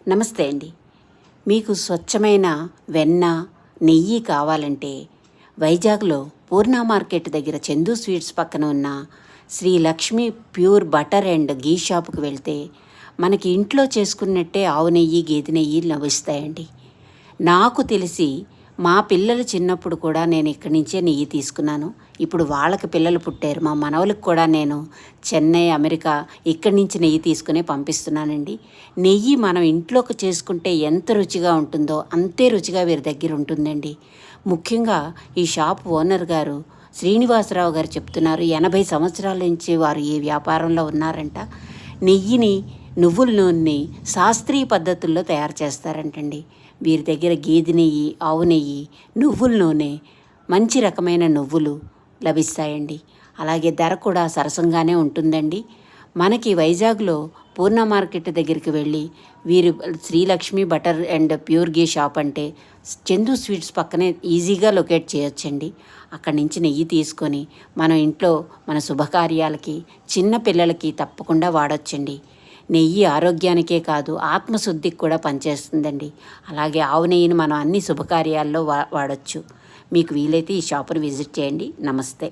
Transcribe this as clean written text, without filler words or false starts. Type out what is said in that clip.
నమస్తే అండి. మీకు స్వచ్ఛమైన వెన్న, నెయ్యి కావాలంటే వైజాగ్‌లో పూర్ణ మార్కెట్ దగ్గర చందు స్వీట్స్ పక్కన ఉన్న Sri Lakshmi pure butter and ghee షాప్‌కి వెళ్తే మనకి ఇంట్లో చేసుకున్నట్టే ఆవు నెయ్యి, గేదె నెయ్యి లభిస్తాయండి. నాకు తెలిసి మా పిల్లలు చిన్నప్పుడు కూడా నేను ఇక్కడి నుంచే నెయ్యి తీసుకున్నాను. ఇప్పుడు వాళ్ళకి పిల్లలు పుట్టారు. మా మనవలకు కూడా నేను చెన్నై, అమెరికా ఇక్కడి నుంచి నెయ్యి తీసుకునే పంపిస్తున్నానండి. నెయ్యి మనం ఇంట్లోకి చేసుకుంటే ఎంత రుచిగా ఉంటుందో అంతే రుచిగా వీరి దగ్గర ఉంటుందండి. ముఖ్యంగా ఈ షాప్ ఓనర్ గారు శ్రీనివాసరావు గారు చెప్తున్నారు, 80 సంవత్సరాల నుంచి వారు ఈ వ్యాపారంలో ఉన్నారంట. నెయ్యిని, నువ్వుల నూనెని శాస్త్రీయ పద్ధతుల్లో తయారు చేస్తారంటండి. వీరి దగ్గర గేదె నెయ్యి, ఆవు నెయ్యి, నువ్వుల నూనె, మంచి రకమైన నువ్వులు లభిస్తాయండి. అలాగే ధర కూడా సరసంగానే ఉంటుందండి. మనకి వైజాగ్లో పూర్ణ మార్కెట్ దగ్గరికి వెళ్ళి వీరు Srilakshmi butter and pure ghee shop అంటే చందు స్వీట్స్ పక్కనే ఈజీగా లొకేట్ చేయొచ్చండి. అక్కడి నుంచి నెయ్యి తీసుకొని మనం ఇంట్లో మన శుభకార్యాలకి, చిన్న పిల్లలకి తప్పకుండా వాడొచ్చండి. నెయ్యి ఆరోగ్యానికే కాదు ఆత్మశుద్ధికి కూడా పనిచేస్తుందండి. అలాగే ఆవు నెయ్యిని మనం అన్ని శుభకార్యాల్లో వాడచ్చు. మీకు వీలైతే ఈ షాపును విజిట్ చేయండి. నమస్తే.